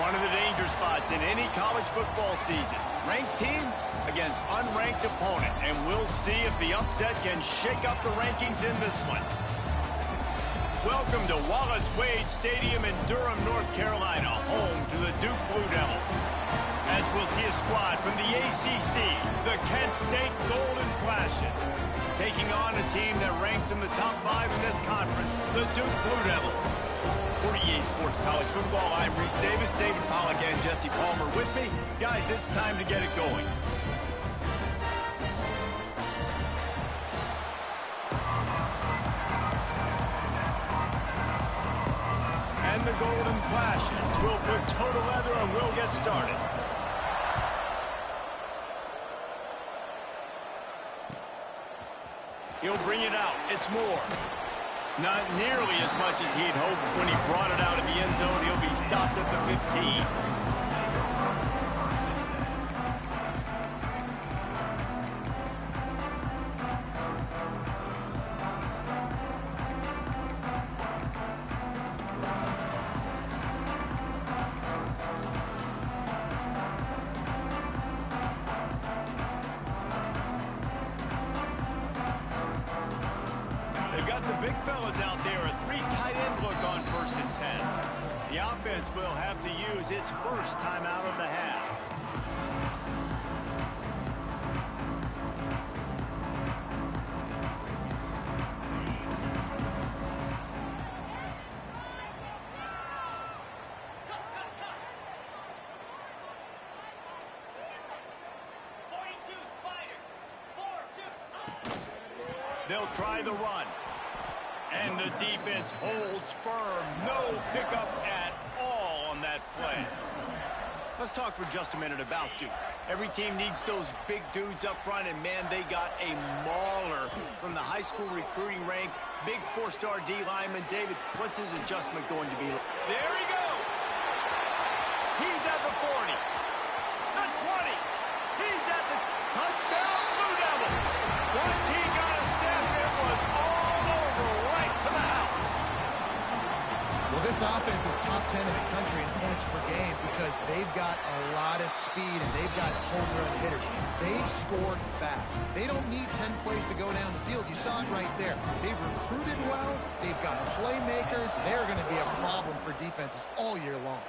One of the danger spots in any college football season. Ranked team against unranked opponent. And we'll see if the upset can shake up the rankings in this one. Welcome to Wallace Wade Stadium in Durham, North Carolina, home to the Duke Blue Devils. As we'll see a squad from the ACC, the Kent State Golden Flashes, taking on a team that ranks in the top 5 in this conference, the Duke Blue Devils. For EA Sports College Football, I'm Reese Davis, David Pollack, and Jesse Palmer with me. Guys, it's time to get it going. And the Golden Flashes will put total leather and we'll get started. He'll bring it out. It's Moore. Not nearly as much as he'd hoped when he brought it out of the end zone. He'll be stopped at the 15. Big fellas out there, a 3 tight end look on 1st and 10. The offense will have to use its first timeout of the half. They'll try the run. And the defense holds firm. No pickup at all on that play. Let's talk for just a minute about Duke. Every team needs those big dudes up front, and man, they got a mauler from the high school recruiting ranks. Big 4-star D lineman. David, what's his adjustment going to be? There he goes. He's at the 40. The 20. He's at the touchdown, Blue Devils. Once he got a step, it was all over right to the house. Well, this offense is top 10 in the country in points per game because they've got a lot of speed and they've got home run hitters. They've scored fast. They don't need 10 plays to go down the field. You saw it right there. They've recruited well. They've got playmakers. They're going to be a problem for defenses all year long.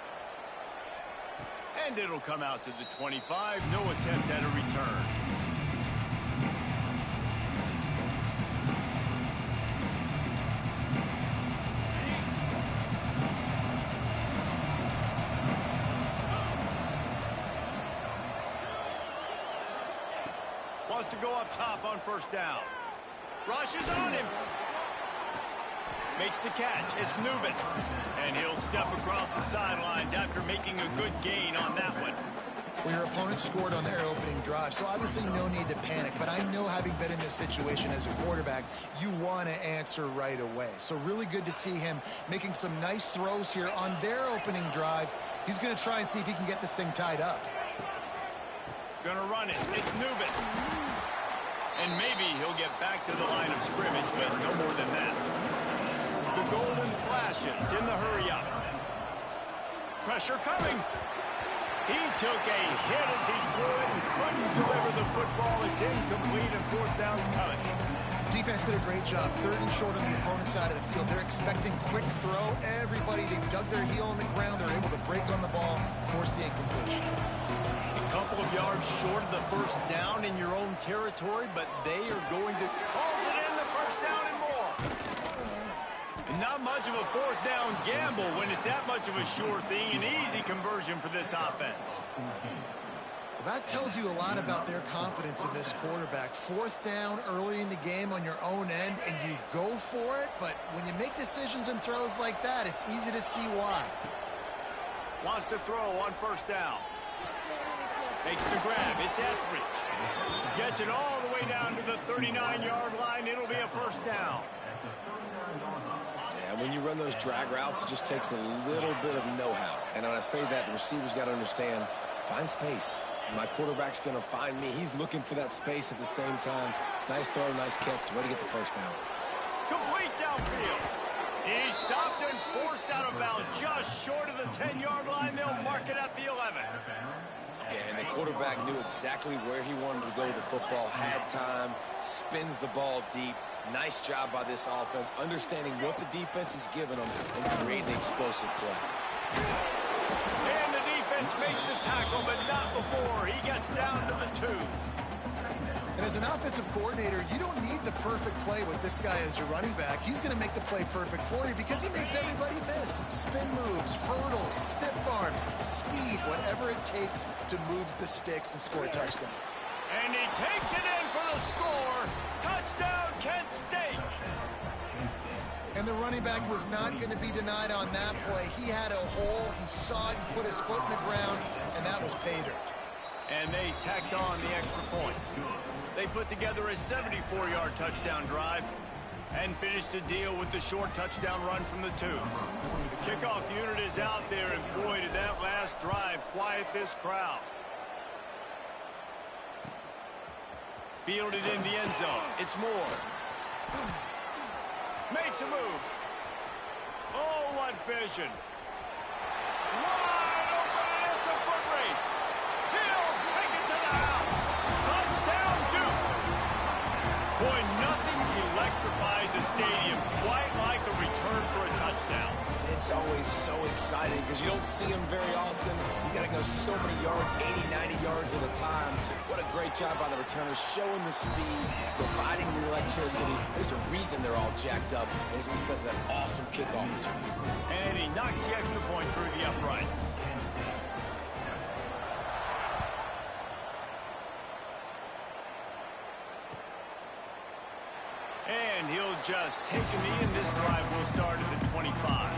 And it'll come out to the 25. No attempt at a return. Wants to go up top on 1st down. Rushes on him. Makes the catch. It's Newman. And he'll step across the sidelines after making a good gain on that one. Well, your opponent scored on their opening drive, so obviously no need to panic. But I know, having been in this situation as a quarterback, you want to answer right away. So really good to see him making some nice throws here on their opening drive. He's going to try and see if he can get this thing tied up. Gonna run it. It's Newman. And maybe he'll get back to the line of scrimmage, but no more than that. The Golden Flashes in the hurry-up. Pressure coming. He took a hit as he threw it and couldn't deliver the football. It's incomplete and 4th down's coming. Defense did a great job. 3rd and short on the opponent's side of the field. They're expecting quick throw. Everybody, they dug their heel on the ground. They're able to break on the ball, force the incompletion. Couple of yards short of the 1st down in your own territory, but they are going to hold it in the 1st down and more. And not much of a 4th down gamble when it's that much of a sure thing, an easy conversion for this offense. Well, that tells you a lot about their confidence in this quarterback. 4th down early in the game on your own end, and you go for it, but when you make decisions and throws like that, it's easy to see why. Wants to throw on 1st down. Takes the grab. It's Etheridge. Gets it all the way down to the 39-yard line. It'll be a 1st down. Yeah, when you run those drag routes, it just takes a little bit of know-how. And when I say that, the receiver's got to understand, find space. My quarterback's going to find me. He's looking for that space at the same time. Nice throw, nice catch. Way to get the 1st down. Complete downfield. He's stopped and forced out of bounds just short of the 10-yard line. They'll mark it at the 11. Yeah, and the quarterback knew exactly where he wanted to go with the football, had time, spins the ball deep. Nice job by this offense, understanding what the defense is giving them and creating the explosive play. And the defense makes the tackle, but not before he gets down to the 2. And as an offensive coordinator, you don't need the perfect play with this guy as your running back. He's going to make the play perfect for you because he makes everybody miss. Spin moves, hurdles, stiff arms, speed, whatever it takes to move the sticks and score touchdowns. And he takes it in for the score. Touchdown, Kent State. And the running back was not going to be denied on that play. He had a hole, he saw it, he put his foot in the ground, and that was pay dirt. And they tacked on the extra point. They put together a 74-yard touchdown drive and finished the deal with the short touchdown run from the 2. The kickoff unit is out there, and boy, did that last drive quiet this crowd. Fielded in the end zone. It's Moore. Makes a move. Oh, what vision. Wide open, and it's a foot race. He'll take it to the house. Touchdown, Duke. Boy, nothing electrifies a stadium quite like a return for a touchdown. It's always so exciting because you don't see them very often. You got to go so many yards, 80, 90 yards at a time. What a great job by the returners, showing the speed, providing the electricity. There's a reason they're all jacked up, and it's because of that awesome kickoff return. And he knocks the extra point through the uprights. And he'll just take a knee, and this drive will start at the 25.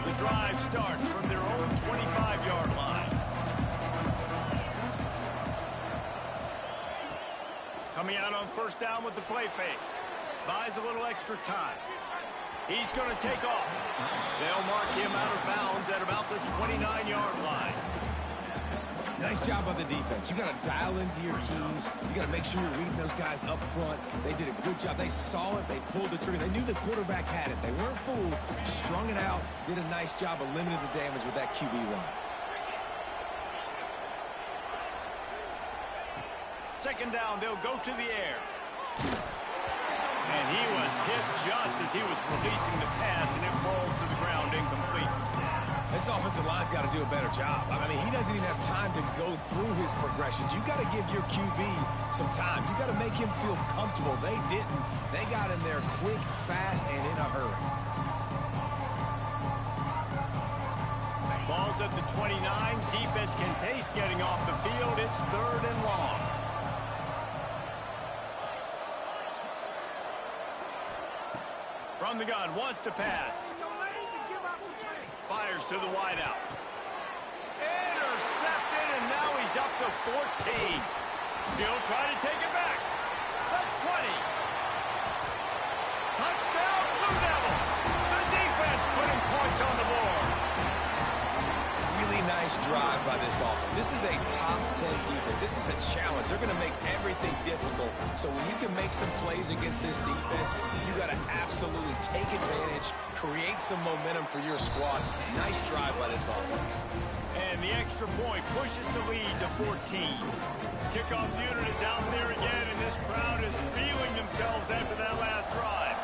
The drive starts from their own 25-yard line. Coming out on first down with the play fake. Buys a little extra time. He's going to take off. They'll mark him out of bounds at about the 29-yard line. Nice job on the defense. You got to dial into your keys. You got to make sure you're reading those guys up front. They did a good job. They saw it. They pulled the trigger. They knew the quarterback had it. They weren't fooled. Strung it out. Did a nice job of limiting the damage with that QB run. Second down, they'll go to the air. And he was hit just as he was releasing the pass, and it falls to the ground incomplete. This offensive line's got to do a better job. I mean, he doesn't even have time to go through his progressions. You got to give your QB some time. You got to make him feel comfortable. They didn't. They got in there quick, fast, and in a hurry. Ball's at the 29. Defense can taste getting off the field. It's 3rd and long. From the gun, wants to pass. Fires to the wideout. Intercepted, and now he's up to 14. He'll try to take it back. The 20. Touchdown, Blue Devils. The defense putting points on the board. Really nice drive by this offense. This is a top 10 defense. This is a challenge. They're going to make everything difficult. So when you can make some plays against this defense, you got to absolutely take advantage, create some momentum for your squad. Nice drive by this offense. And the extra point pushes the lead to 14. Kickoff unit is out there again, and this crowd is feeling themselves after that last drive.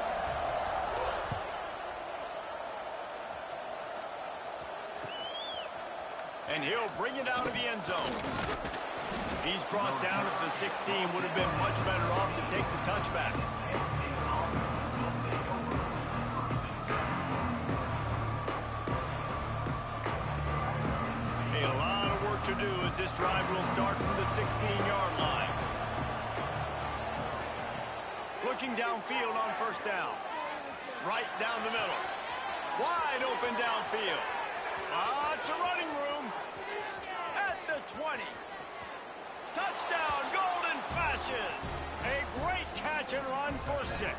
And he'll bring it out of the end zone. He's brought down at the 16. Would have been much better off to take the touchback. A lot of work to do as this drive will start from the 16-yard line. Looking downfield on first down. Right down the middle. Wide open downfield. Lots of running room. At the 20. Touchdown, Golden Flashes. A great catch and run for 6.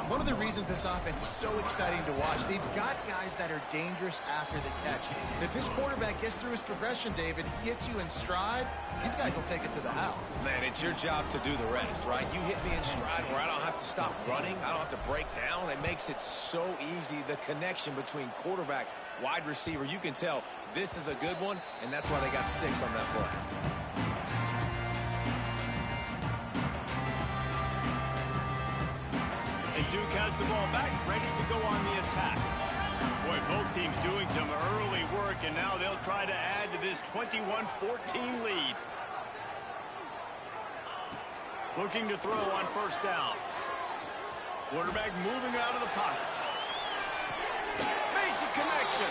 one of the reasons this offense is so exciting to watch, they've got guys that are dangerous after the catch. And if this quarterback gets through his progression, David, he hits you in stride, these guys will take it to the house. Man, it's your job to do the rest, right? You hit me in stride where I don't have to stop running. I don't have to break down. It makes it so easy, the connection between quarterback, wide receiver. You can tell this is a good one, and that's why they got 6 on that play. And Duke has the ball back, ready to go on the attack. Boy, both teams doing some early work, and now they'll try to add to this 21-14 lead. Looking to throw on first down. Quarterback moving out of the pocket. Makes a connection.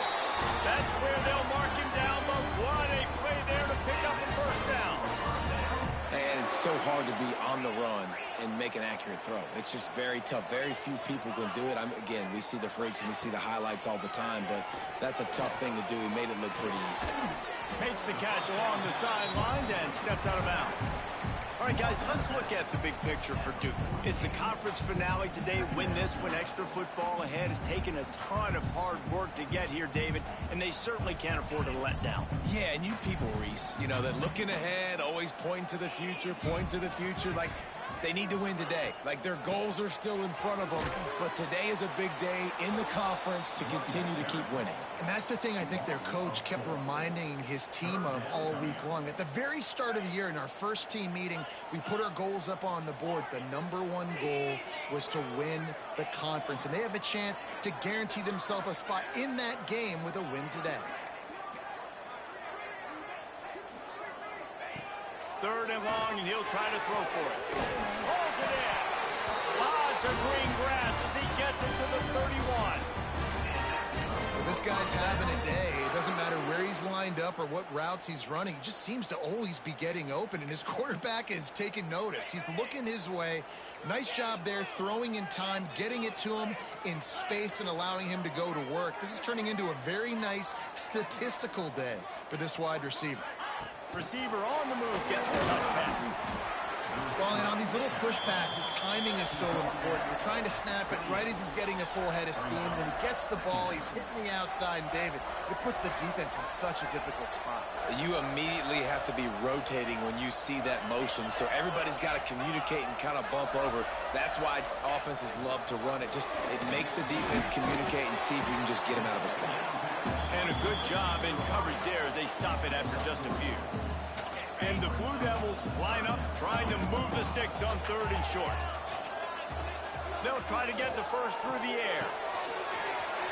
That's where they'll mark him down, but what a play there to pick up a first down. And it's so hard to be on the run and make an accurate throw. It's just very tough. Very few people can do it. Again, we see the freaks and we see the highlights all the time, but that's a tough thing to do. He made it look pretty easy. Makes the catch along the sidelines and steps out of bounds. All right, guys, let's look at the big picture for Duke. It's the conference finale today. Win this, win extra football ahead. It's taken a ton of hard work to get here, David, and they certainly can't afford to let down. Yeah, and you people, Reese, you know, that looking ahead, always point to the future, like they need to win today. Like their goals are still in front of them, but today is a big day in the conference to continue to keep winning. And that's the thing I think their coach kept reminding his team of all week long. At the very start of the year in our first team meeting, we put our goals up on the board. The #1 goal was to win the conference, and they have a chance to guarantee themselves a spot in that game with a win today. 3rd and long, and he'll try to throw for it. Holds it in. Lots of green grass as he gets it to the 31. Well, this guy's having a day. It doesn't matter where he's lined up or what routes he's running. He just seems to always be getting open, and his quarterback is taking notice. He's looking his way. Nice job there, throwing in time, getting it to him in space and allowing him to go to work. This is turning into a very nice statistical day for this wide receiver. Receiver on the move, gets the touch pass. Well, and on these little push passes, timing is so important. You're trying to snap it right as he's getting a full head of steam. When he gets the ball, he's hitting the outside, and David, it puts the defense in such a difficult spot. You immediately have to be rotating when you see that motion, so everybody's got to communicate and kind of bump over. That's why offenses love to run it. It makes the defense communicate and see if you can just get him out of a spot. And a good job in coverage there as they stop it after just a few. And the Blue Devils line up, trying to move the sticks on 3rd and short. They'll try to get the first through the air.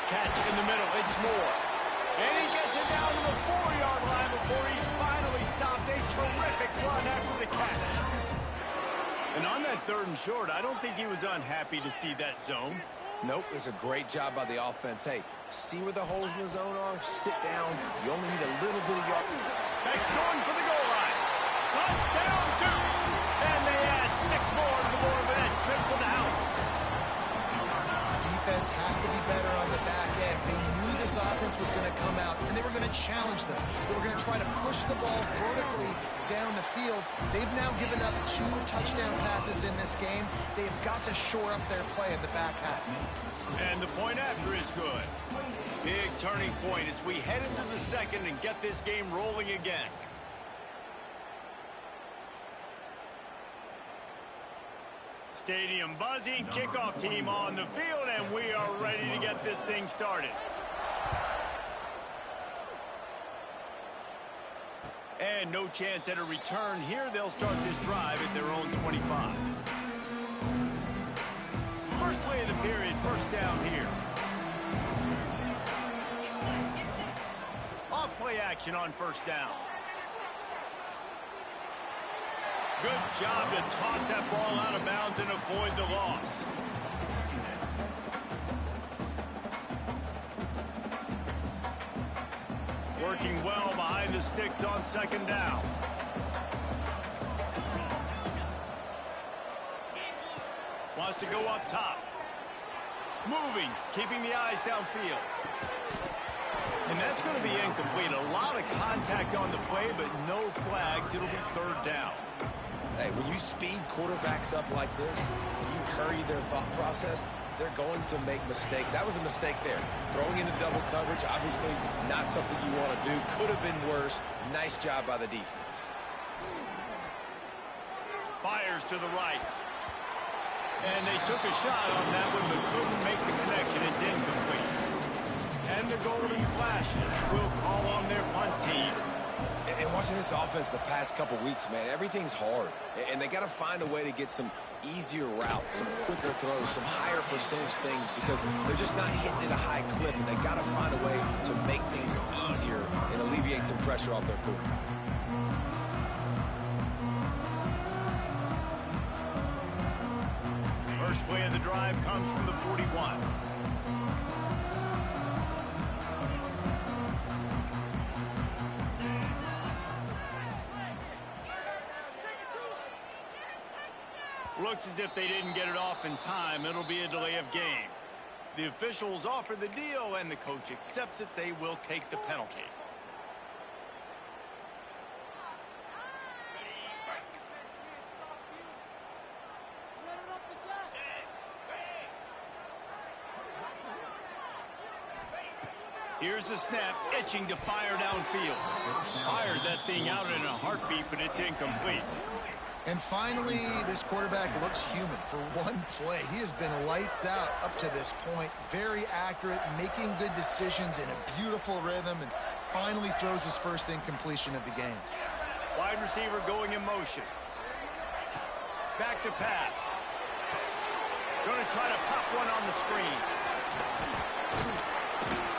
Catch in the middle, it's Moore. And he gets it down to the 4-yard line before he's finally stopped. A terrific run after the catch. And on that 3rd and short, I don't think he was unhappy to see that zone. Nope, it was a great job by the offense. Hey, see where the holes in the zone are? Sit down. You only need a little bit of yard. Specs going for the goal line. Touchdown, Duke. And they add 6 more to the board with that trip to the house. Defense has to be better on the back end. They knew this offense was going to come out, and they were going to challenge them. They were going to try to push the ball vertically down the field. They've now given up 2 touchdown passes in this game. They have got to shore up their play in the back half. And the point after is good. Big turning point as we head into the 2nd and get this game rolling again. Stadium buzzing, kickoff team on the field, and we are ready to get this thing started. And no chance at a return here. They'll start this drive at their own 25. First play of the period, first down here. Off play action on first down. Good job to toss that ball out of bounds and avoid the loss. Working well behind the sticks on 2nd down. Wants to go up top. Moving, keeping the eyes downfield. And that's going to be incomplete. A lot of contact on the play, but no flags. It'll be 3rd down. Hey, when you speed quarterbacks up like this, when you hurry their thought process, they're going to make mistakes. That was a mistake there. Throwing into double coverage, obviously not something you want to do. Could have been worse. Nice job by the defense. Fires to the right. And they took a shot on that one, but couldn't make the connection. It's incomplete. And the golden flashes will call on their punt team. And watching this offense the past couple weeks, man, everything's hard. And they got to find a way to get some easier routes, some quicker throws, some higher percentage things because they're just not hitting at a high clip. And they got to find a way to make things easier and alleviate some pressure off their quarterback. First play of the drive comes from the 41. Looks as if they didn't get it off in time. It'll be a delay of game. The officials offer the deal, and the coach accepts it. They will take the penalty. Here's the snap, itching to fire downfield. Fired that thing out in a heartbeat, but it's incomplete. And finally, this quarterback looks human for one play. He has been lights out up to this point. Very accurate, making good decisions in a beautiful rhythm, and finally throws his first incompletion of the game. Wide receiver going in motion. Back to pass. Going to try to pop one on the screen.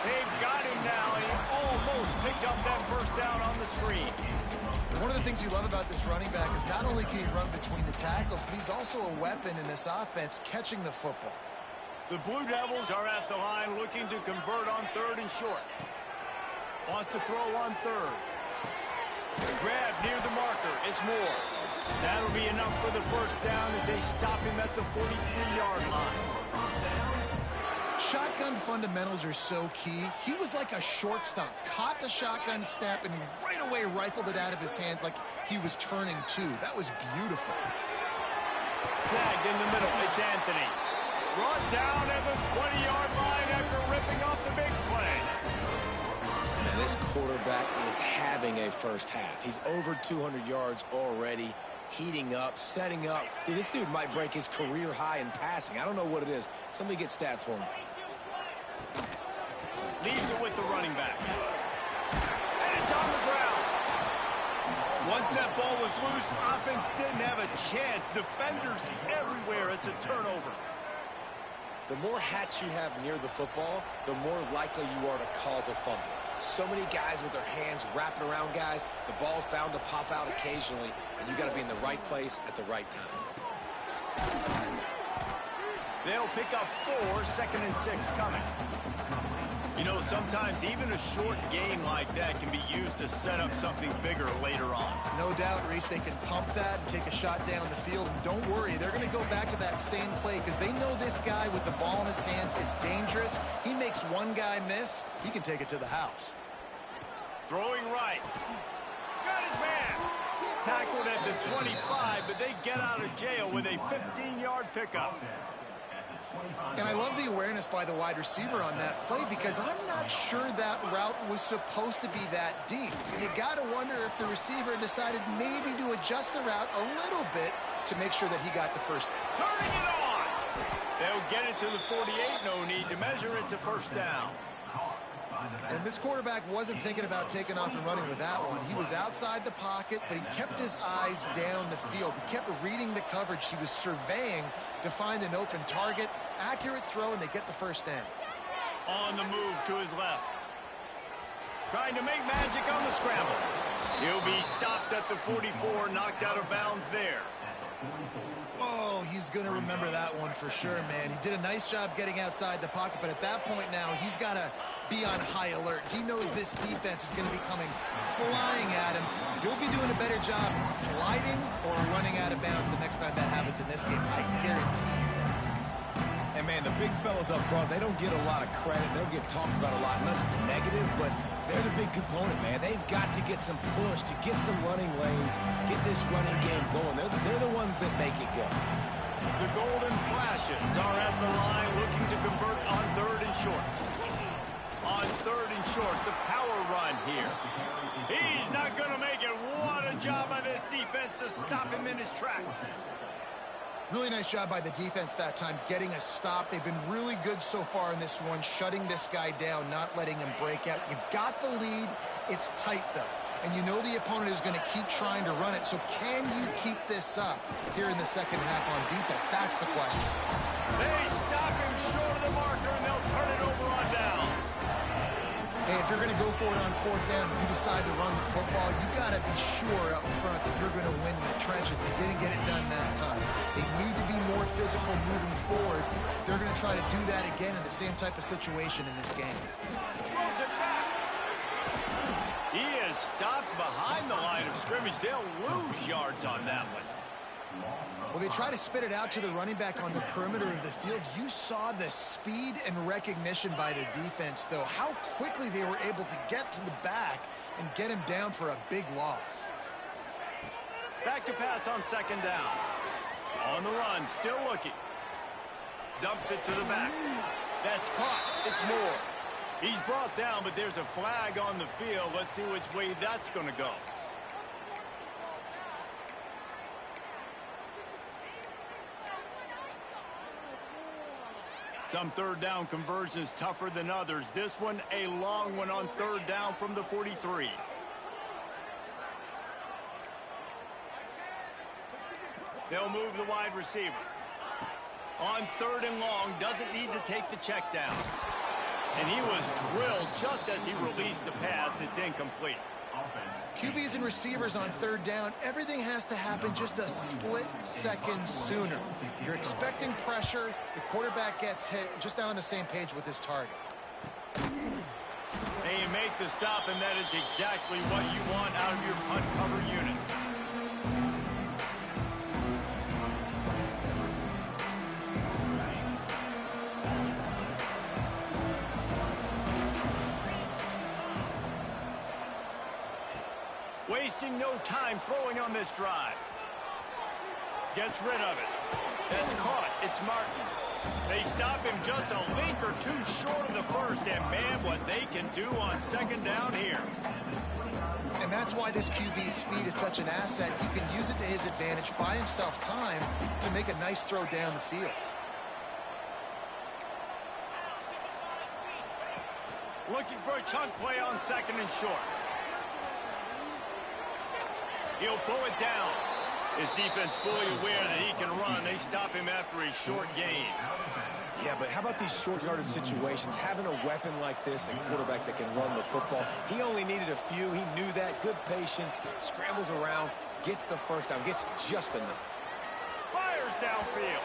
They've got him now, and he almost picked up that first down on the screen. One of the things you love about this running back is not only can he run between the tackles, but he's also a weapon in this offense, catching the football. The Blue Devils are at the line looking to convert on third and short. Wants to throw on third. Grab near the marker. It's Moore. That'll be enough for the first down as they stop him at the 43-yard line. Shotgun fundamentals are so key. He was like a shortstop, caught the shotgun snap and right away rifled it out of his hands like he was turning two. That was beautiful. Snagged in the middle. It's Anthony. Brought down at the 20-yard line after ripping off the big play. And this quarterback is having a first half. He's over 200 yards already, heating up, setting up. Dude, this dude might break his career high in passing. I don't know what it is. Somebody get stats for him. Leaves it with the running back. And it's on the ground. Once that ball was loose, offense didn't have a chance. Defenders everywhere. It's a turnover. The more hats you have near the football, the more likely you are to cause a fumble. So many guys with their hands wrapping around guys, the ball's bound to pop out occasionally, and you got to be in the right place at the right time. They'll pick up 4, 2nd and 6 coming. You know, sometimes even a short game like that can be used to set up something bigger later on. No doubt, Reese, they can pump that and take a shot down the field. And don't worry, they're going to go back to that same play because they know this guy with the ball in his hands is dangerous. He makes one guy miss, he can take it to the house. Throwing right. Got his man. Tackled at the 25, but they get out of jail with a 15-yard pickup. And I love the awareness by the wide receiver on that play because I'm not sure that route was supposed to be that deep. You got to wonder if the receiver decided maybe to adjust the route a little bit to make sure that he got the first down. Turning it on. They'll get it to the 48. No need to measure. It's a first down. And this quarterback wasn't thinking about taking off and running with that one. He was outside the pocket, but he kept his eyes down the field. He kept reading the coverage. He was surveying to find an open target. Accurate throw, and they get the first down. On the move to his left. Trying to make magic on the scramble. He'll be stopped at the 44, knocked out of bounds there. Oh, he's going to remember that one for sure, man. He did a nice job getting outside the pocket, but at that point now, he's got to be on high alert. He knows this defense is going to be coming flying at him. He'll be doing a better job sliding or running out of bounds the next time that happens in this game. I guarantee you that. And, man, the big fellas up front, they don't get a lot of credit. They don't get talked about a lot unless it's negative, but they're the big component, man. They've got to get some push, to get some running lanes, get this running game going. They're the ones that make it go. The Golden Flashes are at the line looking to convert on 3rd and short. On 3rd and short, the power run here. He's not going to make it. What a job by this defense to stop him in his tracks. Really nice job by the defense that time, getting a stop. They've been really good so far in this one, shutting this guy down, not letting him break out. You've got the lead. It's tight, though. And you know the opponent is going to keep trying to run it. So can you keep this up here in the second half on defense? That's the question. They stop him short of the marker, and they'll turn it over on downs. Hey, if you're going to go for it on 4th down, if you decide to run the football, you got to be sure up front that you're going to win in the trenches. They didn't get it done that time. They need to be more physical moving forward. They're going to try to do that again in the same type of situation in this game. Throws it back. He is stopped behind the line of scrimmage. They'll lose yards on that one. Well, they try to spit it out to the running back on the perimeter of the field. You saw the speed and recognition by the defense, though. How quickly they were able to get to the back and get him down for a big loss. Back to pass on 2nd down. On the run, still looking. Dumps it to the back. That's caught. It's Moore. He's brought down, but there's a flag on the field. Let's see which way that's going to go. Some 3rd down conversions tougher than others. This one, a long one on 3rd down from the 43. They'll move the wide receiver. On 3rd and long, doesn't need to take the check down. And he was drilled just as he released the pass. It's incomplete. QBs and receivers on 3rd down, everything has to happen just a split second sooner. You're expecting pressure, the quarterback gets hit, just not on the same page with his target. They make the stop, and that is exactly what you want out of your punt cover unit. Wasting no time throwing on this drive. Gets rid of it. That's caught. It's Martin. They stop him just a link or two short of the first, and man, what they can do on 2nd down here. And that's why this QB's speed is such an asset. He can use it to his advantage, buy himself time to make a nice throw down the field. Looking for a chunk play on 2nd and short. He'll pull it down. His defense fully aware that he can run. They stop him after a short gain. Yeah, but how about these short yardage situations? Having a weapon like this, a quarterback that can run the football, he only needed a few. He knew that. Good patience, scrambles around, gets the 1st down, gets just enough. Fires downfield.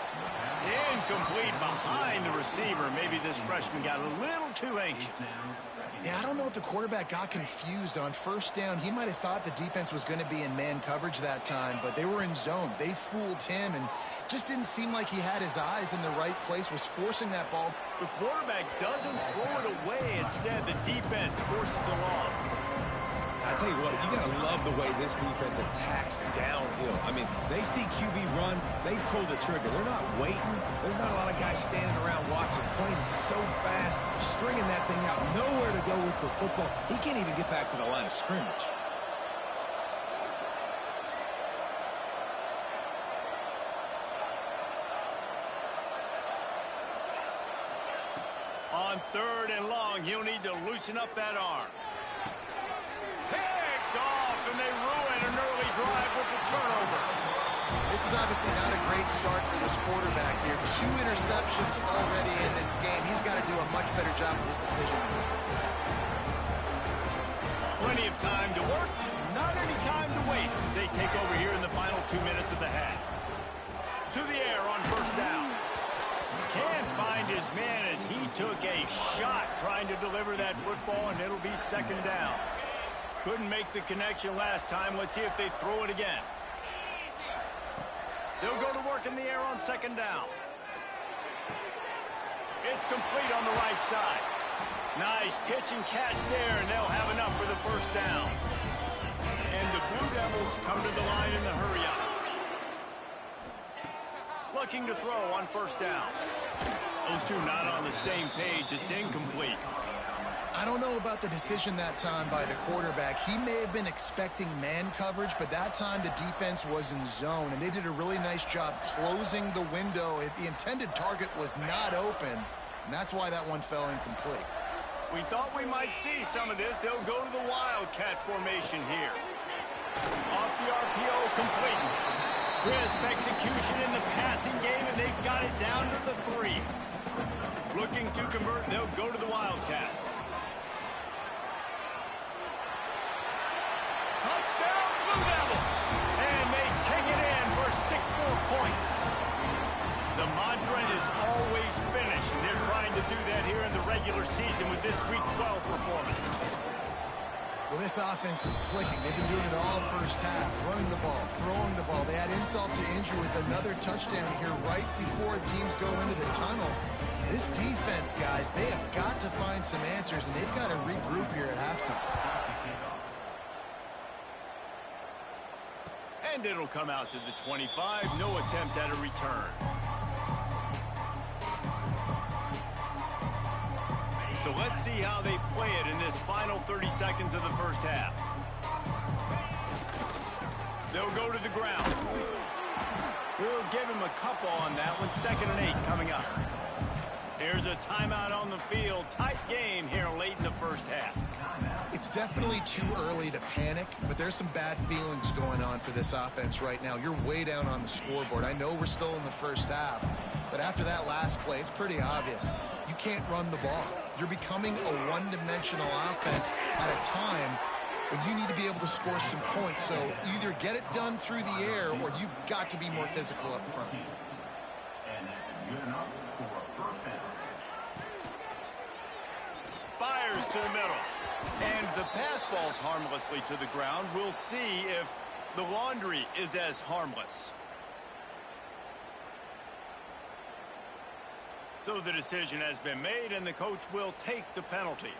Incomplete behind the receiver. Maybe this freshman got a little too anxious. Yeah, I don't know if the quarterback got confused on 1st down. He might have thought the defense was going to be in man coverage that time, but they were in zone. They fooled him and just didn't seem like he had his eyes in the right place, was forcing that ball. The quarterback doesn't throw it away. Instead, the defense forces a loss. I tell you what, you got to love the way this defense attacks downhill. I mean, they see QB run, they pull the trigger. They're not waiting. There's not a lot of guys standing around watching, playing so fast, stringing that thing out, nowhere to go with the football. He can't even get back to the line of scrimmage. On 3rd and long, he'll need to loosen up that arm. Picked off, and they ruin an early drive with the turnover. This is obviously not a great start for this quarterback here. 2 interceptions already in this game. He's got to do a much better job with his decision. Plenty of time to work, not any time to waste as they take over here in the final 2 minutes of the half. To the air on 1st down. Can't find his man as he took a shot trying to deliver that football, and it'll be 2nd down. Couldn't make the connection last time. Let's see if they throw it again. They'll go to work in the air on 2nd down. It's complete on the right side. Nice pitch and catch there, and they'll have enough for the 1st down. And the Blue Devils come to the line in the hurry-up. looking to throw on first down. Those two not on the same page. It's incomplete. I don't know about the decision that time by the quarterback. He may have been expecting man coverage, but that time the defense was in zone, and they did a really nice job closing the window. The intended target was not open, and that's why that one fell incomplete. We thought we might see some of this. They'll go to the Wildcat formation here. Off the RPO, complete. Crisp execution in the passing game, and they've got it down to the 3. Looking to convert, they'll go to the Wildcat. Touchdown, Blue Devils! And they take it in for 6 more points. The mantra is always finish, and they're trying to do that here in the regular season with this Week 12 performance. Well, this offense is clicking. They've been doing it all first half, running the ball, throwing the ball. They add insult to injury with another touchdown here right before teams go into the tunnel. This defense, guys, they have got to find some answers, and they've got to regroup here at halftime. And it'll come out to the 25. No attempt at a return. So let's see how they play it in this final 30 seconds of the first half. They'll go to the ground. We'll give him a couple on that one. 2nd and 8 coming up. Here's a timeout on the field. Tight game here late in the first half. It's definitely too early to panic, but there's some bad feelings going on for this offense right now. You're way down on the scoreboard. I know we're still in the first half, but after that last play, it's pretty obvious. You can't run the ball. You're becoming a one-dimensional offense at a time when you need to be able to score some points. So either get it done through the air or you've got to be more physical up front. Fires to the middle. And the pass falls harmlessly to the ground. We'll see if the laundry is as harmless. So the decision has been made, and the coach will take the penalty.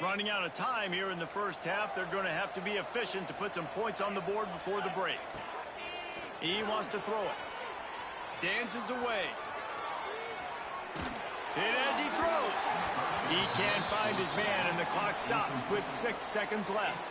Running out of time here in the first half, they're going to have to be efficient to put some points on the board before the break. He wants to throw it. Dances away. Hit as he throws. He can't find his man, and the clock stops with 6 seconds left.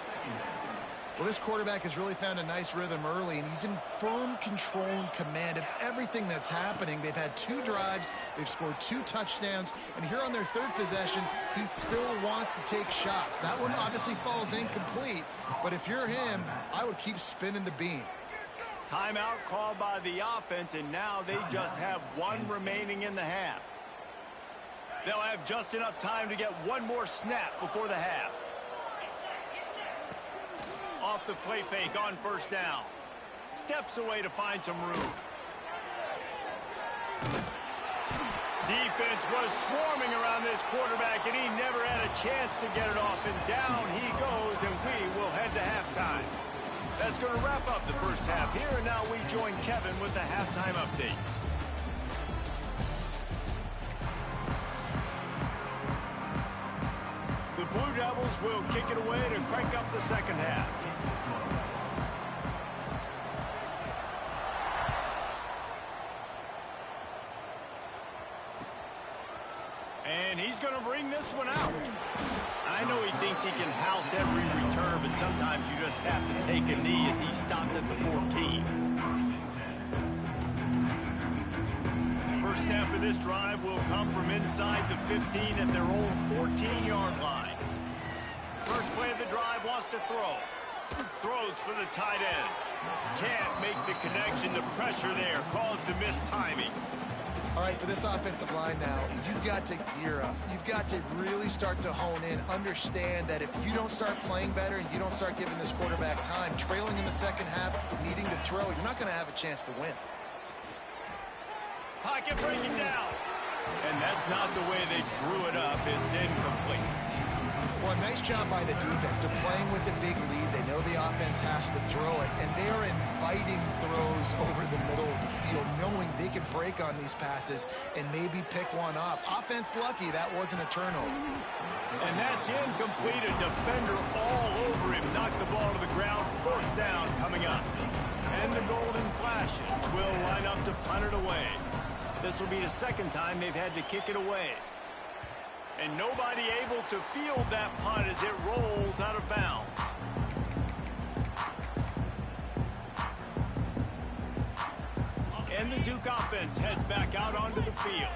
Well, this quarterback has really found a nice rhythm early, and he's in firm control and command of everything that's happening. They've had 2 drives. They've scored 2 touchdowns. And here on their 3rd possession, he still wants to take shots. That one obviously falls incomplete. But if you're him, I would keep spinning the beam. Timeout called by the offense, and now they just have 1 remaining in the half. They'll have just enough time to get 1 more snap before the half. Off the play fake on first down. Steps away to find some room. Defense was swarming around this quarterback, and he never had a chance to get it off. And down he goes, and we will head to halftime. That's going to wrap up the first half here, and now we join Kevin with the halftime update. The Blue Devils will kick it away to crank up the second half. And he's going to bring this one out. I know he thinks he can house every return, but sometimes you just have to take a knee as he stopped at the 14. First snap of this drive will come from inside the 15 at their own 14-yard line. First play of the drive, wants to throw. Throws for the tight end. Can't make the connection. The pressure there caused the missed timing. All right, for this offensive line now, you've got to gear up. You've got to really start to hone in, understand that if you don't start playing better and you don't start giving this quarterback time, trailing in the second half, needing to throw, you're not going to have a chance to win. Pocket breaking down. And that's not the way they drew it up. It's incomplete. Well, nice job by the defense. They're playing with a big lead. They know the offense has to throw it, and they are inviting throws over the middle of the field, knowing they can break on these passes and maybe pick one off. Offense lucky, that wasn't a turnover. And that's incomplete. A defender all over him. Knocked the ball to the ground. 4th down coming up. And the Golden Flashes will line up to punt it away. This will be the second time they've had to kick it away. And nobody able to field that punt as it rolls out of bounds. And the Duke offense heads back out onto the field.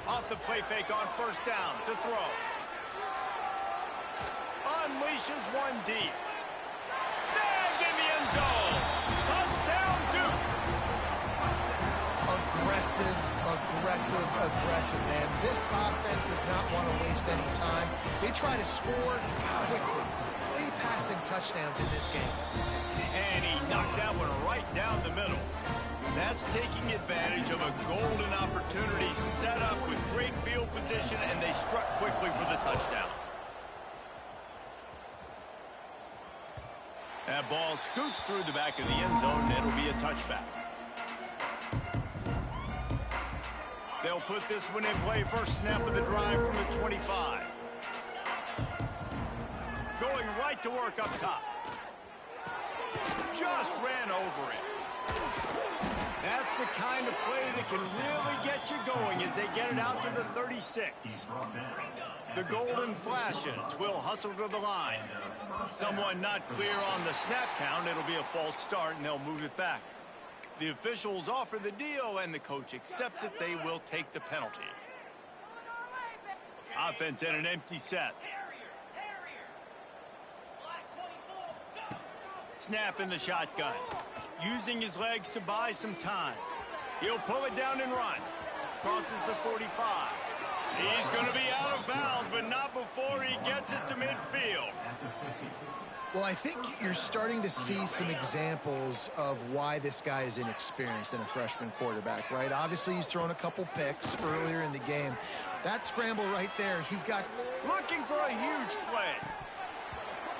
Off the play fake on first down to throw. Unleashes one deep. Snagged in the end zone. Touchdown, Duke. Aggressive, man. This offense does not want to waste any time. They try to score quickly. 3 passing touchdowns in this game. And he knocked that one right down the middle. That's taking advantage of a golden opportunity set up with great field position, and they struck quickly for the touchdown. That ball scoots through the back of the end zone, and it'll be a touchback. They'll put this one in play first snap of the drive from the 25. Going right to work up top. Just ran over it. That's the kind of play that can really get you going as they get it out to the 36. The Golden Flashes will hustle to the line. Someone not clear on the snap count. It'll be a false start, and they'll move it back. The officials offer the deal, and the coach accepts it. They will take the penalty. Offense in an empty set. Snap in the shotgun. Using his legs to buy some time. He'll pull it down and run. Crosses the 45. He's going to be out of bounds, but not before he gets it to midfield. Well, I think you're starting to see some examples of why this guy is inexperienced in a freshman quarterback, right? Obviously, he's thrown a couple picks earlier in the game. That scramble right there, he's got... Looking for a huge play.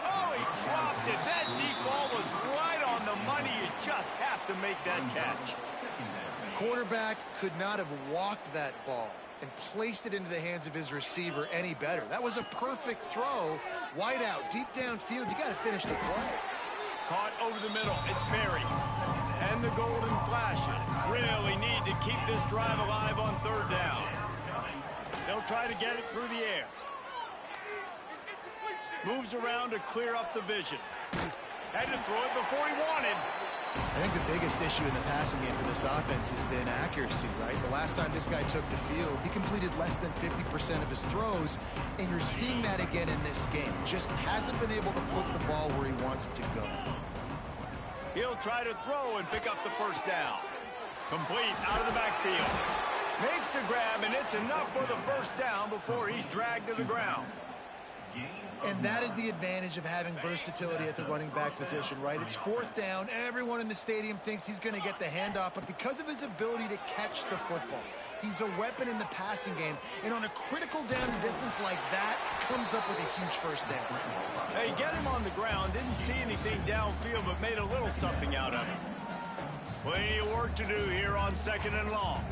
Oh, he dropped it. That deep ball was right on the money. You just have to make that catch. Quarterback could not have walked that ball and placed it into the hands of his receiver any better. That was a perfect throw. Wide out, deep downfield. You got to finish the play. Caught over the middle. It's Perry. And the Golden Flashes really need to keep this drive alive on third down. They'll try to get it through the air. Moves around to clear up the vision. Had to throw it before he wanted. I think the biggest issue in the passing game for this offense has been accuracy, right? The last time this guy took the field, he completed less than 50% of his throws, and you're seeing that again in this game. Just hasn't been able to put the ball where he wants it to go. He'll try to throw and pick up the first down. Complete out of the backfield. Makes the grab, and it's enough for the first down before he's dragged to the ground. And that is the advantage of having versatility at the running back position, right? It's fourth down. Everyone in the stadium thinks he's going to get the handoff, but because of his ability to catch the football, he's a weapon in the passing game. And on a critical down distance like that, comes up with a huge first down. They get him on the ground. Didn't see anything downfield, but made a little something out of it. Plenty of work to do here on 2nd and long.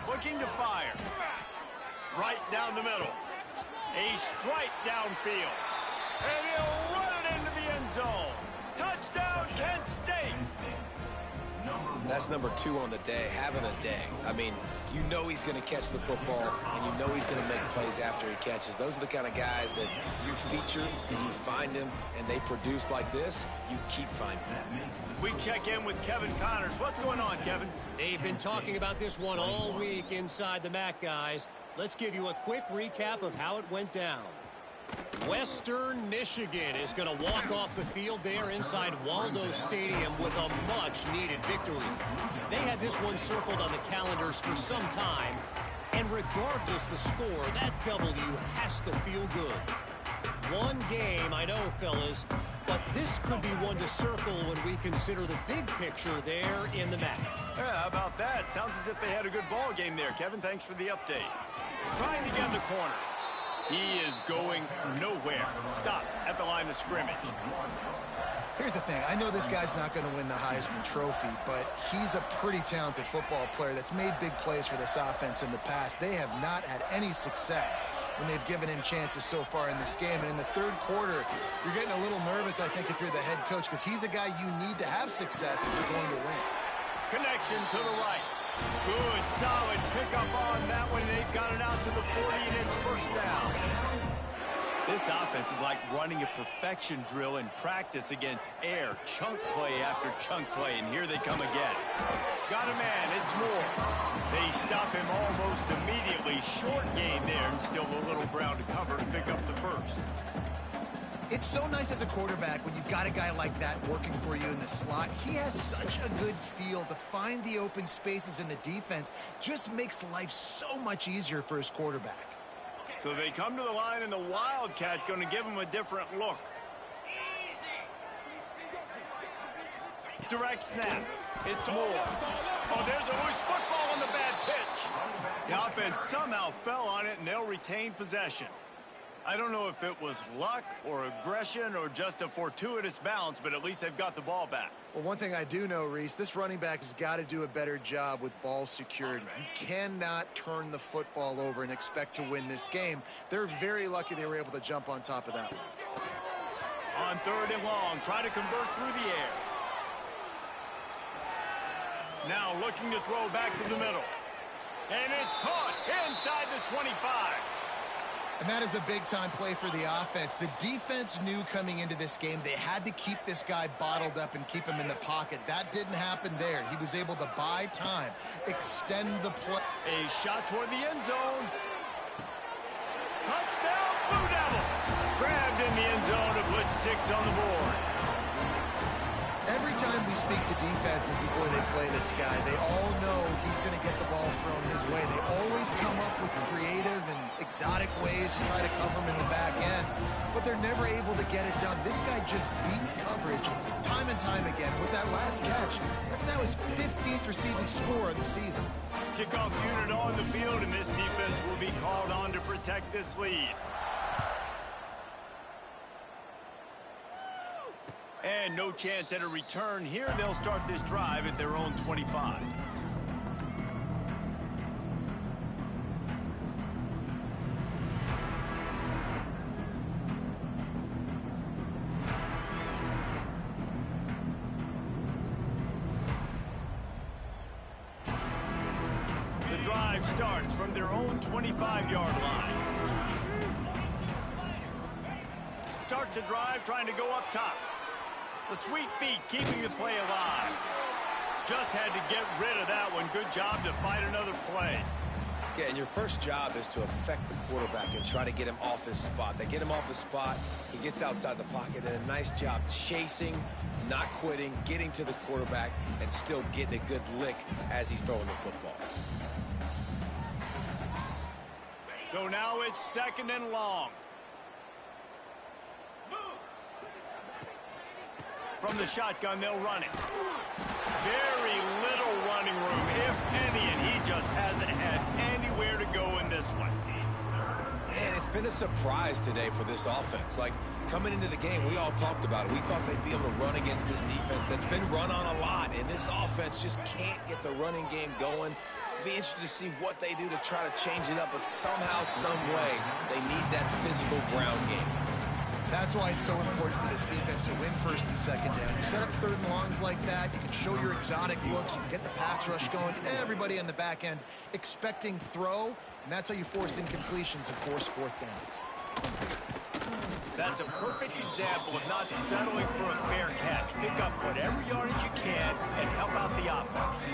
Looking to fire. Right down the middle. A strike downfield. And he'll run it into the end zone. Touchdown, Kent State. That's number 2 on the day, having a day. I mean, you know he's going to catch the football, and you know he's going to make plays after he catches. Those are the kind of guys that you feature, and you find them, and they produce like this, you keep finding them. We check in with Kevin Connors. What's going on, Kevin? They've been talking about this one all week inside the MAC, guys. Let's give you a quick recap of how it went down. Western Michigan is going to walk off the field there inside Waldo Stadium with a much-needed victory. They had this one circled on the calendars for some time, and regardless the score, that W has to feel good. One game, I know, fellas, but this could be one to circle when we consider the big picture there in the MAC. Yeah, how about that? Sounds as if they had a good ball game there, Kevin. Thanks for the update. Trying to get in the corner. He is going nowhere. Stop at the line of scrimmage. Here's the thing. I know this guy's not going to win the Heisman Trophy, but he's a pretty talented football player that's made big plays for this offense in the past. They have not had any success when they've given him chances so far in this game. And in the third quarter, you're getting a little nervous, I think, if you're the head coach, because he's a guy you need to have success if you're going to win. Connection to the right. Good, solid pickup on that one. They've got it out to the 40, and it's first down. This offense is like running a perfection drill in practice against air. Chunk play after chunk play, and here they come again. Got a man, it's Moore. They stop him almost immediately. Short gain there, and still a little ground to cover to pick up the first. It's so nice as a quarterback when you've got a guy like that working for you in the slot. He has such a good feel to find the open spaces in the defense. Just makes life so much easier for his quarterback. So they come to the line, and the Wildcat going to give him a different look. Direct snap. It's Moore. Oh, there's a loose football on the bad pitch. The offense somehow fell on it, and they'll retain possession. I don't know if it was luck or aggression or just a fortuitous bounce, but at least they've got the ball back. Well, one thing I do know, Reese, this running back has got to do a better job with ball security. You cannot turn the football over and expect to win this game. They're very lucky they were able to jump on top of that one. On third and long, try to convert through the air. Now looking to throw back to the middle. And it's caught inside the 25. And that is a big-time play for the offense. The defense knew coming into this game they had to keep this guy bottled up and keep him in the pocket. That didn't happen there. He was able to buy time, extend the play. A shot toward the end zone. Touchdown, Blue Devils! Grabbed in the end zone to put 6 on the board. Every time we speak to defenses before they play this guy, they all know he's going to get the ball thrown his way. They always come up with creative and exotic ways to try to cover him in the back end, but they're never able to get it done. This guy just beats coverage time and time again. With that last catch, that's now his 15th receiving score of the season. Kickoff unit on the field, and this defense will be called on to protect this lead. And no chance at a return here. They'll start this drive at their own 25. The drive starts from their own 25-yard line. Starts a drive trying to go up top. The sweet feet keeping the play alive. Just had to get rid of that one. Good job to fight another play. Yeah, and your first job is to affect the quarterback and try to get him off his spot. They get him off his spot, he gets outside the pocket, and a nice job chasing, not quitting, getting to the quarterback, and still getting a good lick as he's throwing the football. So now it's second and long. From the shotgun, they'll run it. Very little running room, if any, and he just hasn't had anywhere to go in this one. Man, it's been a surprise today for this offense. Like, coming into the game, we all talked about it. We thought they'd be able to run against this defense that's been run on a lot, and this offense just can't get the running game going. Be interested to see what they do to try to change it up, but somehow, some way, they need that physical ground game. That's why it's so important for this defense to win first and second down. You set up third and longs like that, you can show your exotic looks, you can get the pass rush going, everybody on the back end expecting throw, and that's how you force incompletions and force fourth downs. That's a perfect example of not settling for a fair catch. Pick up whatever yardage you can and help out the offense.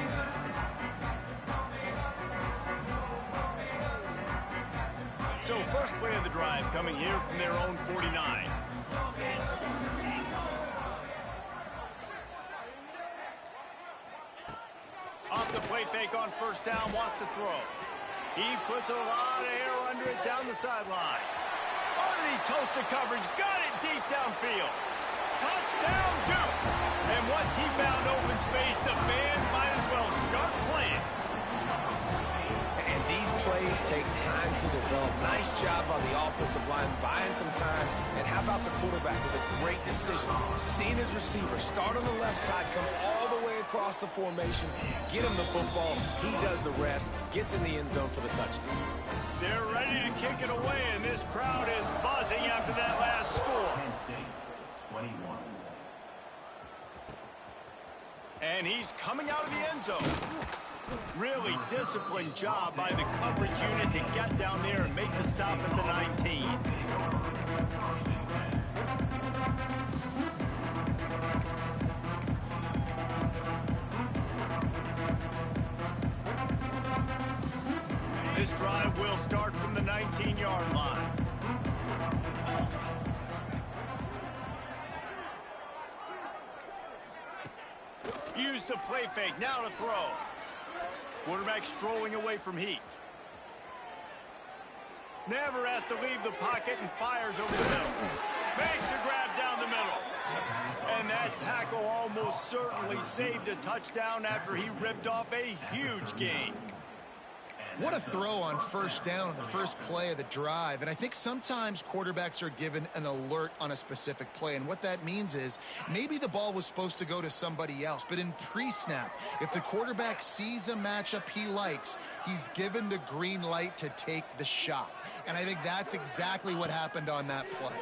So first play of the drive coming here from their own 49. Off the play fake on first down, wants to throw. He puts a lot of air under it down the sideline. Underneath toast the coverage, got it deep downfield. Touchdown Duke! And once he found open space, the band might as well start playing. And these plays plays take time to develop. Nice job on the offensive line, buying some time. And how about the quarterback with a great decision? Seeing his receiver start on the left side, come all the way across the formation, get him the football. He does the rest, gets in the end zone for the touchdown. They're ready to kick it away, and this crowd is buzzing after that last score. And he's coming out of the end zone. Really disciplined job by the coverage unit to get down there and make the stop at the 19. This drive will start from the 19-yard line. Use the play fake, now to throw. Quarterback strolling away from heat. Never has to leave the pocket and fires over the middle. Makes a grab down the middle. And that tackle almost certainly saved a touchdown after he ripped off a huge gain. What a throw on first down on the first play of the drive. And I think sometimes quarterbacks are given an alert on a specific play. And what that means is maybe the ball was supposed to go to somebody else. But in pre-snap, if the quarterback sees a matchup he likes, he's given the green light to take the shot. And I think that's exactly what happened on that play.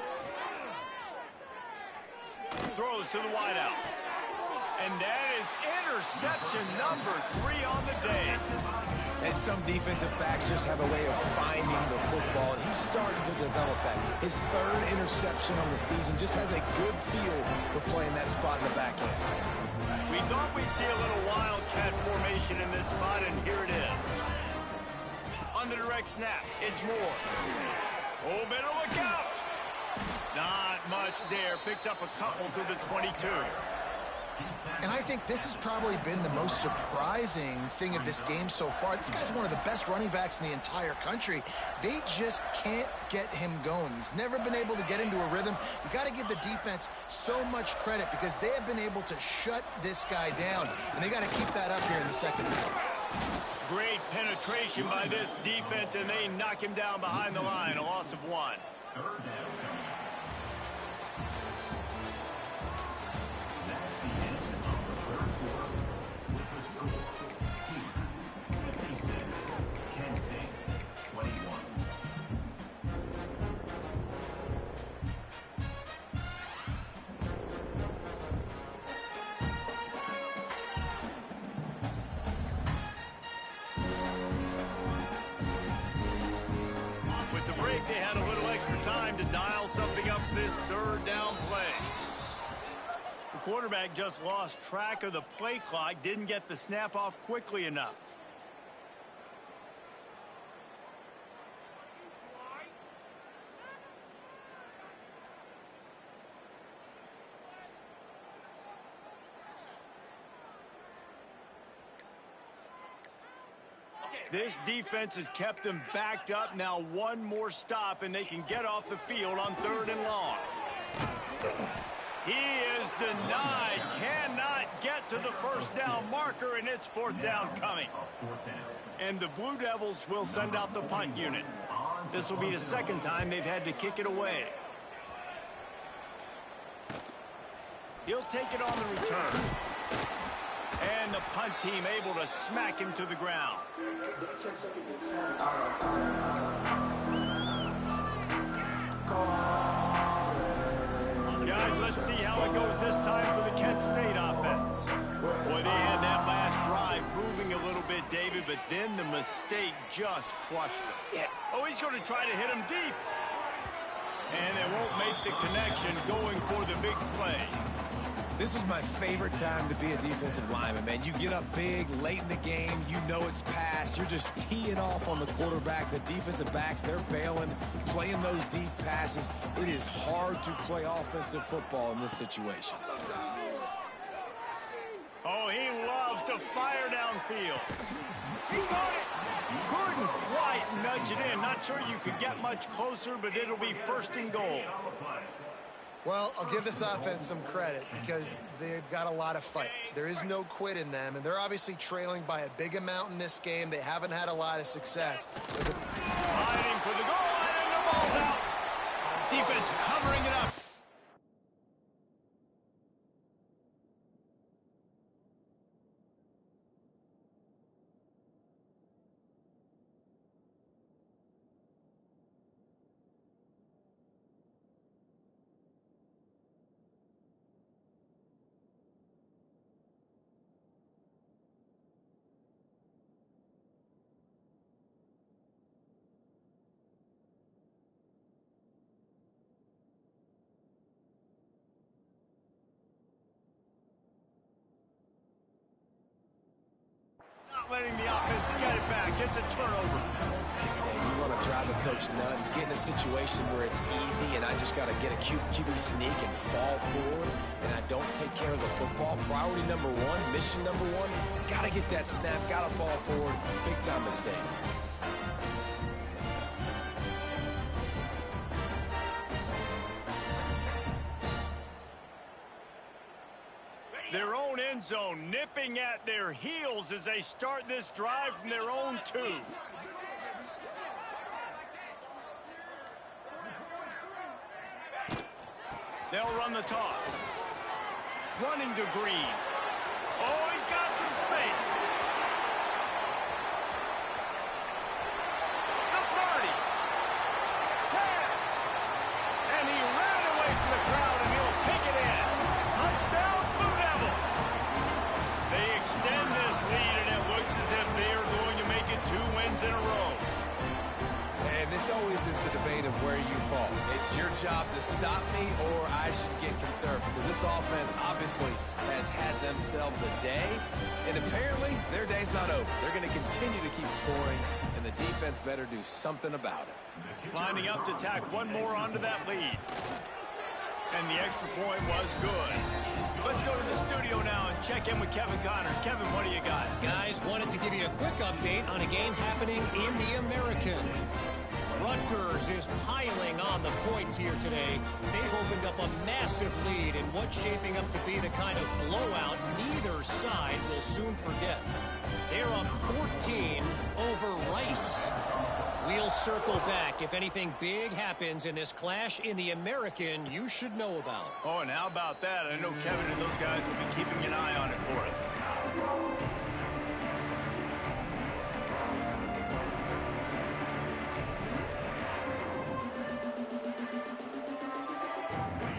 Throws to the wideout. And that is interception number 3 on the day. And some defensive backs just have a way of finding the football, and he's starting to develop that. His 3rd interception on the season, just has a good feel for playing that spot in the back end. We thought we'd see a little wildcat formation in this spot, and here it is. On the direct snap, it's Moore. Oh, better look out. Not much there. Picks up a couple to the 22. And I think this has probably been the most surprising thing of this game so far. This guy's one of the best running backs in the entire country. They just can't get him going. He's never been able to get into a rhythm. You got to give the defense so much credit because they have been able to shut this guy down. And they got to keep that up here in the second half. Great penetration by this defense, and they knock him down behind the line. A loss of 1. They had a little extra time to dial something up this 3rd down play. The quarterback just lost track of the play clock, didn't get the snap off quickly enough. This defense has kept them backed up. Now one more stop, and they can get off the field on 3rd and long. He is denied. Cannot get to the first down marker, and it's 4th down coming. And the Blue Devils will send out the punt unit. This will be the 2nd time they've had to kick it away. He'll take it on the return. And the punt team able to smack him to the ground. Guys, let's see how it goes this time for the Kent State offense. Boy, they had that last drive moving a little bit, David, but then the mistake just crushed them. Yeah. Oh, he's going to try to hit him deep. And they won't make the connection going for the big play. This was my favorite time to be a defensive lineman, man. You get up big, late in the game, you know it's past. You're just teeing off on the quarterback. The defensive backs, they're bailing, playing those deep passes. It is hard to play offensive football in this situation. Oh, he loves to fire downfield. He got it. Couldn't quite nudge it in. Not sure you could get much closer, but it'll be 1st and goal. Well, I'll give this offense some credit because they've got a lot of fight. There is no quit in them, and they're obviously trailing by a big amount in this game. They haven't had a lot of success. Fighting for the goal line, and the ball's out. Defense covering it up. Letting the offense get it back. It's a turnover. And you want to drive a coach nuts, get in a situation where it's easy and I just got to get a QB sneak and fall forward and I don't take care of the football. Priority number one, mission number one, got to get that snap, got to fall forward. Big time mistake. Their own end zone nipping at their heels as they start this drive from their own 2. They'll run the toss. Running to Green. Oh, he's got some space. The 30. 10. And he ran away from the crowd, and he'll take it in. Touchdown, Blue Devils. They extend this lead, and it looks as if they are going to make it 2 wins in a row. And this always is the debate of where you fall. It's your job to stop me or I should get concerned because this offense obviously has had themselves a day, and apparently their day's not over. They're going to continue to keep scoring, and the defense better do something about it. Lining up to tack one more onto that lead. And the extra point was good. Let's go to the studio now and check in with Kevin Connors. Kevin, what do you got? Guys, wanted to give you a quick update on a game happening in the American. Rutgers is piling on the points here today. They've opened up a massive lead in what's shaping up to be the kind of blowout neither side will soon forget. They're up 14 over Rice. We'll circle back if anything big happens in this clash in the American you should know about. Oh, and how about that? I know Kevin and those guys will be keeping an eye on it for us.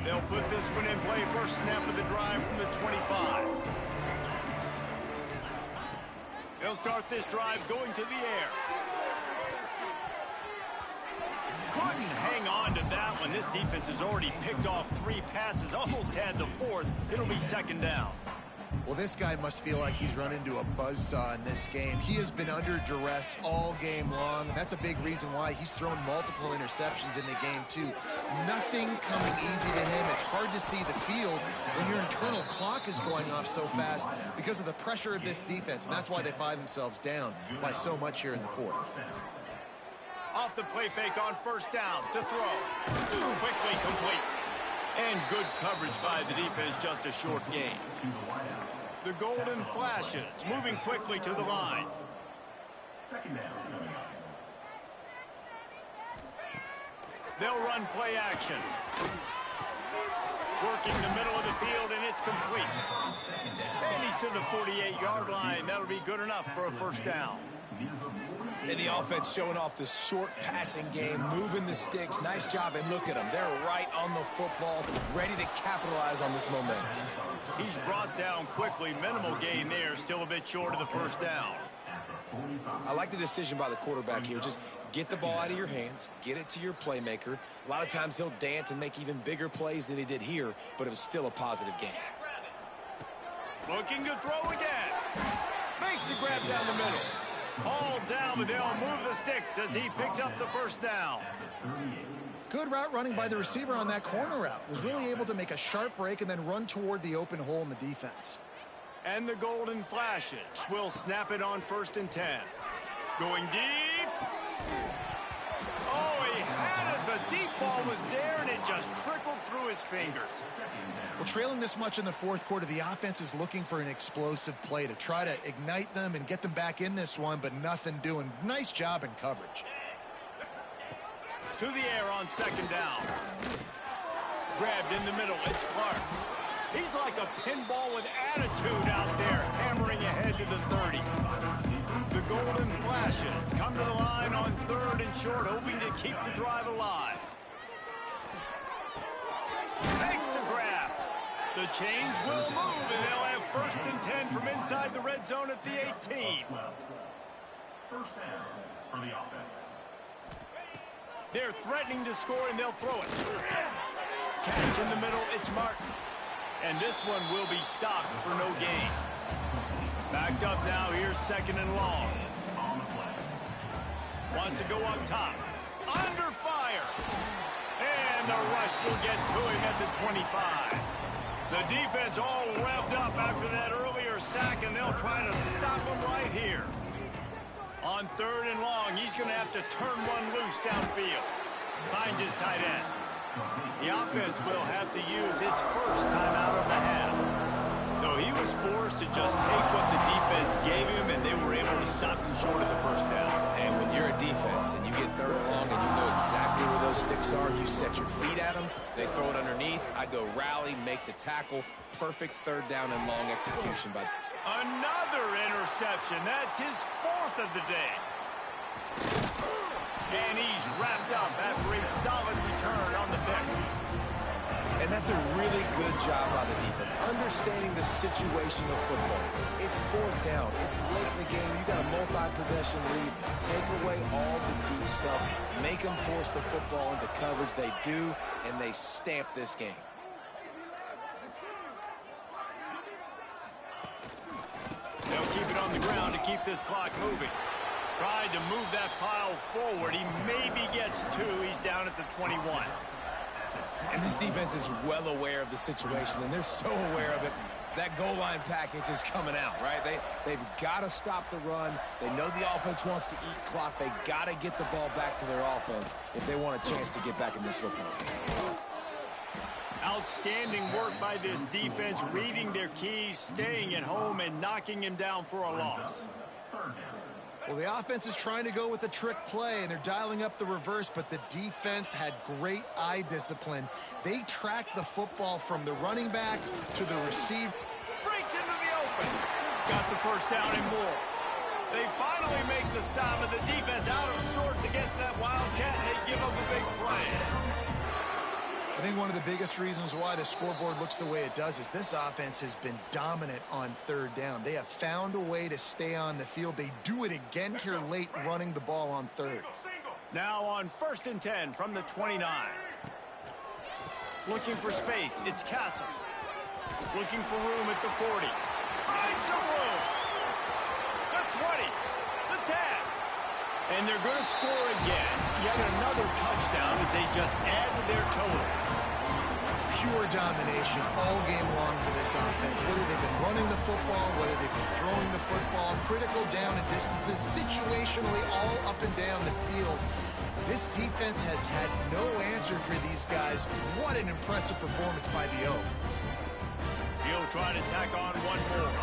They'll put this one in play. First snap of the drive from the 25. They'll start this drive going to the air. Couldn't hang on to that one. This defense has already picked off 3 passes, almost had the 4th. It'll be second down. Well, this guy must feel like he's run into a buzzsaw in this game. He has been under duress all game long. That's a big reason why he's thrown multiple interceptions in the game, too. Nothing coming easy to him. It's hard to see the field when your internal clock is going off so fast because of the pressure of this defense, and that's why they find themselves down by so much here in the 4th. Off the play fake on first down to throw. Quickly complete. And good coverage by the defense, just a short gain. The Golden Flashes moving quickly to the line. They'll run play action. Working the middle of the field, and it's complete. And he's to the 48-yard line. That'll be good enough for a first down. And the offense showing off the short passing game, moving the sticks. Nice job, and look at them. They're right on the football, ready to capitalize on this momentum. He's brought down quickly. Minimal gain there, still a bit short of the first down. I like the decision by the quarterback here. Just get the ball out of your hands, get it to your playmaker. A lot of times he'll dance and make even bigger plays than he did here, but it was still a positive game. Looking to throw again. Makes the grab down the middle. All down, but they'll move the sticks as he picks up the first down. Good route running by the receiver on that corner route. Was really able to make a sharp break and then run toward the open hole in the defense. And the Golden Flashes will snap it on 1st and 10. Going deep. Oh, he had it. The deep ball was there, and it just trickled through his fingers. Well, trailing this much in the fourth quarter, the offense is looking for an explosive play to try to ignite them and get them back in this one, but nothing doing. Nice job in coverage. To the air on second down. Grabbed in the middle. It's Clark. He's like a pinball with attitude out there, hammering ahead to the 30. The Golden Flashes come to the line on third and short, hoping to keep the drive alive. Makes the grab. The change will move, and they'll have first and 10 from inside the red zone at the 18. First down for the offense. They're threatening to score, and they'll throw it. Catch in the middle, it's Martin. And this one will be stopped for no gain. Backed up now, here's second and long. Wants to go up top. Under fire. And the rush will get to him at the 25. The defense all revved up after that earlier sack, and they'll try to stop him right here. On third and long, he's going to have to turn one loose downfield. Finds his tight end. The offense will have to use its first timeout of the half. So he was forced to just take what the defense gave him, and they were able to stop him short of the first down. And when you're a defense and you get third and long and you know exactly where those sticks are, you set your feet at them, they throw it underneath, I go rally, make the tackle. Perfect third down and long execution by... Another interception. That's his fourth of the day. And he's wrapped up after a solid return on the pick. And that's a really good job by the defense, understanding the situation of football. It's fourth down. It's late in the game. You got a multi-possession lead. Take away all the deep stuff. Make them force the football into coverage. They do, and they stamp this game. They'll keep it on the ground to keep this clock moving. Tried to move that pile forward. He maybe gets two. He's down at the 21. And this defense is well aware of the situation, and they're so aware of it. That goal line package is coming out, right? They've got to stop the run. They know the offense wants to eat clock. They got to get the ball back to their offense if they want a chance to get back in this football game. Outstanding work by this defense, reading their keys, staying at home, and knocking him down for a loss. Well, the offense is trying to go with a trick play, and they're dialing up the reverse, but the defense had great eye discipline. They tracked the football from the running back to the receiver. Breaks into the open. Got the first down and more. They finally make the stop, and the defense out of sorts against that Wildcat, and they give up a big play. I think one of the biggest reasons why the scoreboard looks the way it does is this offense has been dominant on third down. They have found a way to stay on the field. They do it again here late, running the ball on third. Now on first and 10 from the 29. Looking for space, it's Castle. Looking for room at the 40. Finds some room. The 20. The 10. And they're going to score again. Yet another touchdown as they just add to their total. Pure domination all game long for this offense. Whether they've been running the football, whether they've been throwing the football, critical down and distances, situationally all up and down the field. This defense has had no answer for these guys. What an impressive performance by the O. He'll try to tack on one more.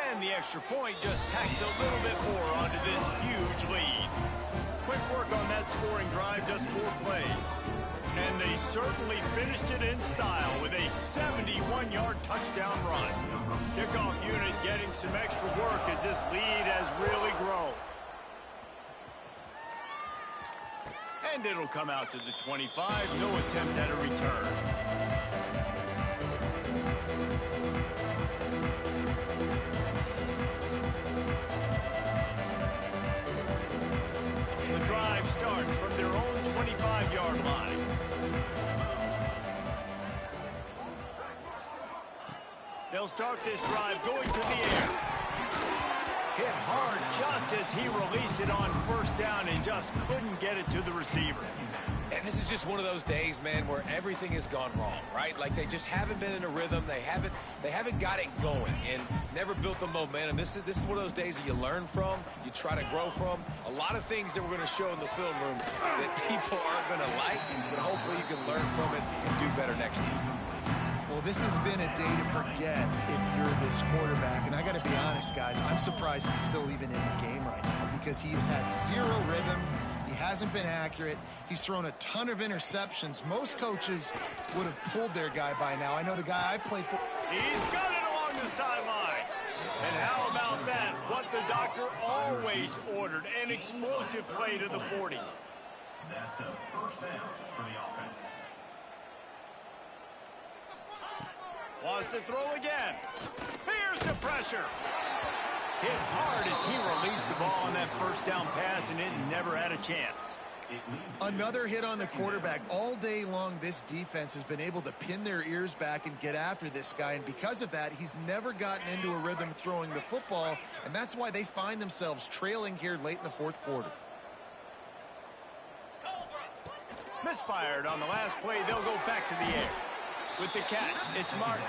And the extra point just tacks a little bit more onto this huge lead. Quick work on that scoring drive, just 4 plays. And they certainly finished it in style with a 71-yard touchdown run. Kickoff unit getting some extra work as this lead has really grown. And it'll come out to the 25. No attempt at a return. The drive starts from their own 25-yard line. They'll start this drive going to the air. Hit hard just as he released it on first down and just couldn't get it to the receiver. And this is just one of those days, man, where everything has gone wrong, right? Like they just haven't been in a rhythm. They haven't got it going and never built the momentum. This is one of those days that you learn from, you try to grow from. A lot of things that we're going to show in the film room that people aren't going to like, but hopefully you can learn from it and do better next time. Well, this has been a day to forget if you're this quarterback. And I got to be honest, guys, I'm surprised he's still even in the game right now because he has had zero rhythm. He hasn't been accurate. He's thrown a ton of interceptions. Most coaches would have pulled their guy by now. I know the guy I played for. He's got it along the sideline. And how about that? What the doctor always ordered, an explosive play to the 40. That's a first down for the offense. Wants to throw again. Here's the pressure. Hit hard as he released the ball on that first down pass, and it never had a chance. Another hit on the quarterback. All day long, this defense has been able to pin their ears back and get after this guy, and because of that, he's never gotten into a rhythm throwing the football, and that's why they find themselves trailing here late in the fourth quarter. Misfired on the last play. They'll go back to the air. With the catch, it's Martin.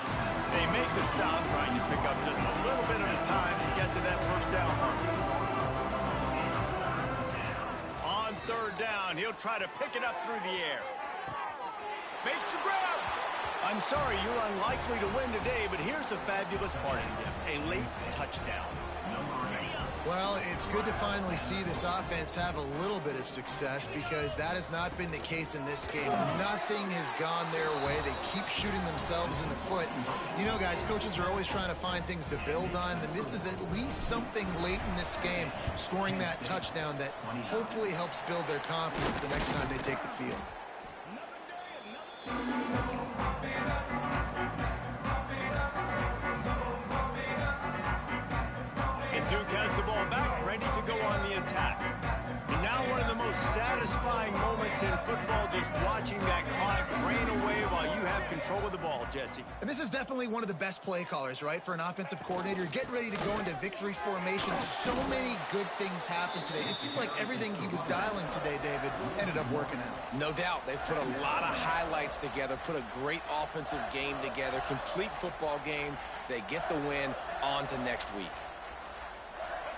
They make the stop, trying to pick up just a little bit at a time to get to that first down mark. On third down, he'll try to pick it up through the air. Makes the grab. I'm sorry, you're unlikely to win today, but here's a fabulous parting gift, a late touchdown. Well, it's good to finally see this offense have a little bit of success because that has not been the case in this game. Nothing has gone their way. They keep shooting themselves in the foot. You know, guys, coaches are always trying to find things to build on, and this is at least something late in this game, scoring that touchdown that hopefully helps build their confidence the next time they take the field. Duke has the ball back, ready to go on the attack. And now one of the most satisfying moments in football, just watching that clock drain away while you have control of the ball, Jesse. And this is definitely one of the best play callers, right, for an offensive coordinator. Getting ready to go into victory formation. So many good things happened today. It seemed like everything he was dialing today, David, ended up working out. No doubt. They've put a lot of highlights together, put a great offensive game together, complete football game. They get the win. On to next week.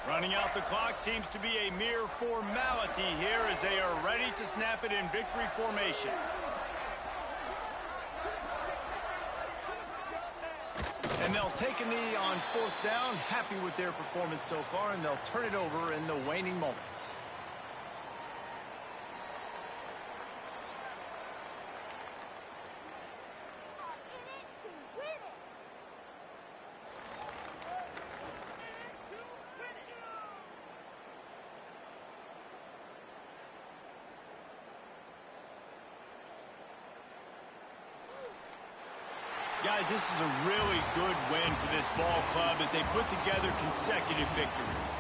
Running out the clock seems to be a mere formality here as they are ready to snap it in victory formation. And they'll take a knee on fourth down, happy with their performance so far, and they'll turn it over in the waning moments. Guys, this is a really good win for this ball club as they put together consecutive victories.